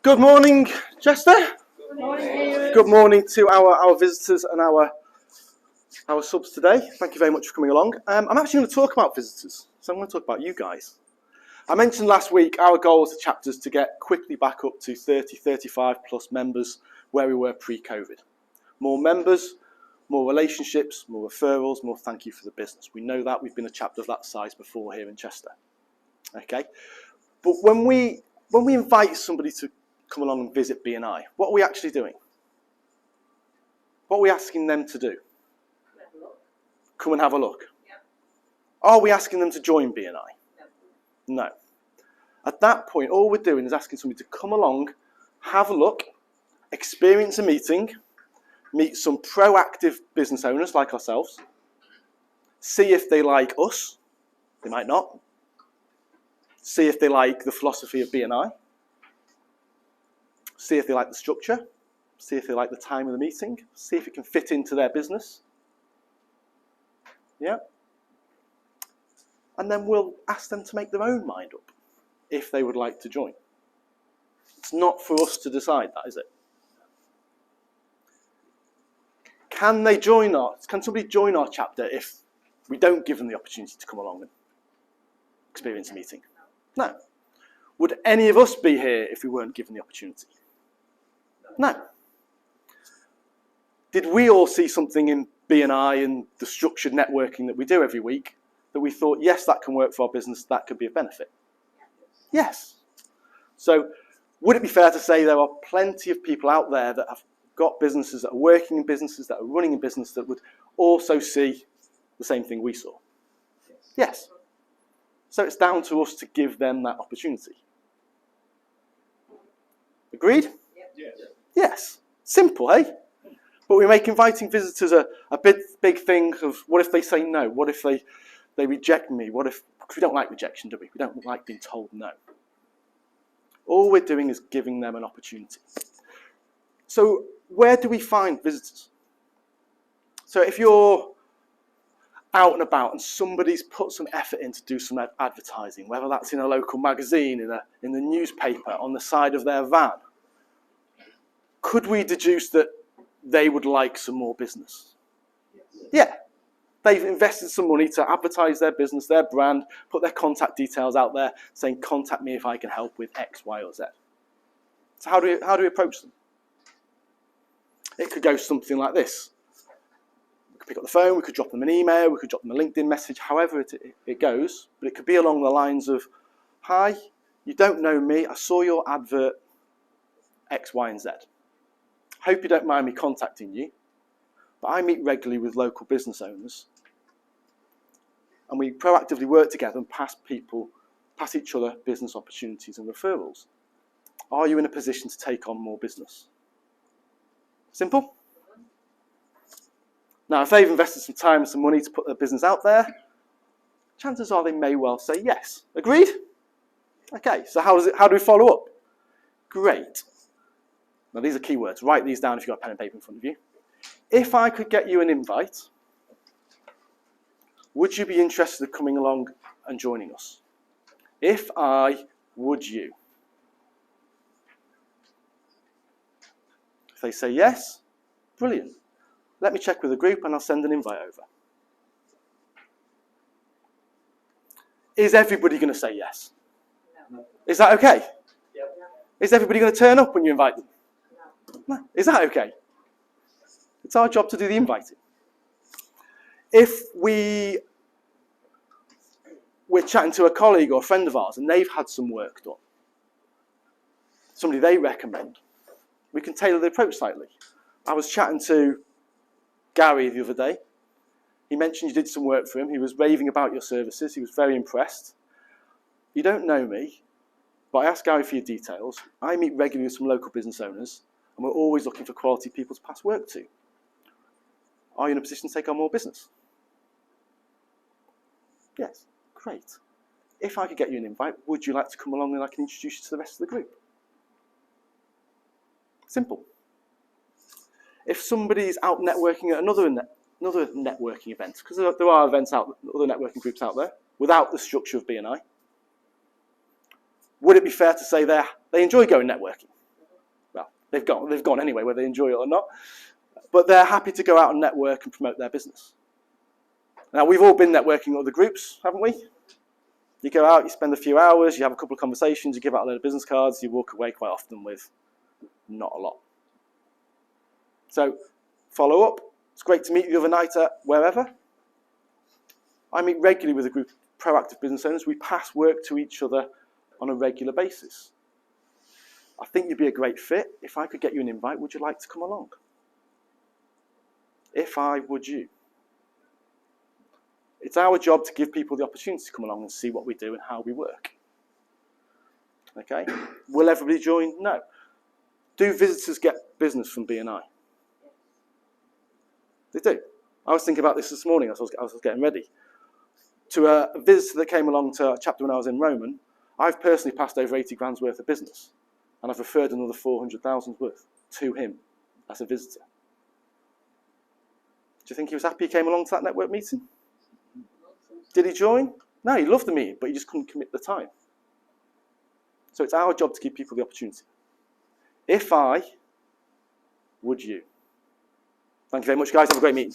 Good morning, Chester. Good morning. Good morning to our visitors and our subs today. Thank you very much for coming along. I'm actually going to talk about visitors, so I'm going to talk about you guys. I mentioned last week our goal as a chapter is to get quickly back up to 30, 35 plus members where we were pre-COVID. More members, more relationships, more referrals, more thank you for the business. We know that. We've been a chapter of that size before here in Chester. Okay, but when we invite somebody to come along and visit Bni, what are we actually doing? What are we asking them to do? Come and have a look. Yeah. Are we asking them to join Bni? No. At that point, all we're doing is asking somebody to come along, have a look, experience a meeting, meet some proactive business owners like ourselves, see if they like us, they might not, see if they like the philosophy of Bni, see if they like the structure, see if they like the time of the meeting, see if it can fit into their business. Yeah? And then we'll ask them to make their own mind up if they would like to join. It's not for us to decide that, is it? Can somebody join our chapter if we don't give them the opportunity to come along and experience a meeting? No. Would any of us be here if we weren't given the opportunity? No. Did we all see something in Bni and the structured networking that we do every week that we thought, yes, that can work for our business, that could be a benefit? Yes. So would it be fair to say there are plenty of people out there that have got businesses, that are working in businesses, that are running a business that would also see the same thing we saw? Yes. So it's down to us to give them that opportunity. Agreed? Yes. Yes. Simple, eh? But we make inviting visitors a big thing of what if they say no? What if they reject me? What if, because we don't like rejection, do we? We don't like being told no. All we're doing is giving them an opportunity. So where do we find visitors? So if you're out and about and somebody's put some effort in to do some advertising, whether that's in a local magazine, in the newspaper, on the side of their van, could we deduce that they would like some more business? Yeah. They've invested some money to advertise their business, their brand, put their contact details out there, saying, contact me if I can help with X, Y, or Z. So how do we approach them? It could go something like this. We could pick up the phone, we could drop them an email, we could drop them a LinkedIn message, however it goes. But it could be along the lines of, hi, you don't know me, I saw your advert X, Y, and Z. Hope you don't mind me contacting you, but I meet regularly with local business owners and we proactively work together and pass each other business opportunities and referrals. Are you in a position to take on more business? Simple? Now, if they've invested some time and some money to put their business out there, chances are they may well say yes. Agreed? Okay, so how do we follow up? Great. Now, these are key words. Write these down if you've got a pen and paper in front of you. If I could get you an invite, would you be interested in coming along and joining us? If I, would you? If they say yes, brilliant. Let me check with the group and I'll send an invite over. Is everybody going to say yes? No. Is that okay? Yep. Is everybody going to turn up when you invite them? No. Is that okay? It's our job to do the inviting. If we're chatting to a colleague or a friend of ours and they've had some work done, somebody they recommend, we can tailor the approach slightly. I was chatting to Gary the other day. He mentioned you did some work for him. He was raving about your services. He was very impressed. You don't know me, but I asked Gary for your details. I meet regularly with some local business owners, and we're always looking for quality people to pass work to. Are you in a position to take on more business? Yes, great. If I could get you an invite, would you like to come along and I can introduce you to the rest of the group? Simple. If somebody's out networking at another networking event, because there are events out, other networking groups out there, without the structure of Bni, would it be fair to say they enjoy going networking? They've gone anyway, whether they enjoy it or not. But they're happy to go out and network and promote their business. Now, we've all been networking at other groups, haven't we? You go out, you spend a few hours, you have a couple of conversations, you give out a load of business cards, you walk away quite often with not a lot. So, follow up. It's great to meet you the other night at wherever. I meet regularly with a group of proactive business owners. We pass work to each other on a regular basis. I think you'd be a great fit. If I could get you an invite, would you like to come along? If I would you. It's our job to give people the opportunity to come along and see what we do and how we work. Okay? Will everybody join? No. Do visitors get business from BNI? They do. I was thinking about this morning as I was getting ready. To a visitor that came along to our chapter when I was in Roman, I've personally passed over 80 grand's worth of business. And I've referred another 400,000 worth to him as a visitor. Do you think he was happy he came along to that network meeting? Did he join? No, he loved the meeting, but he just couldn't commit the time. So it's our job to give people the opportunity. If I, would you? Thank you very much, guys. Have a great meeting.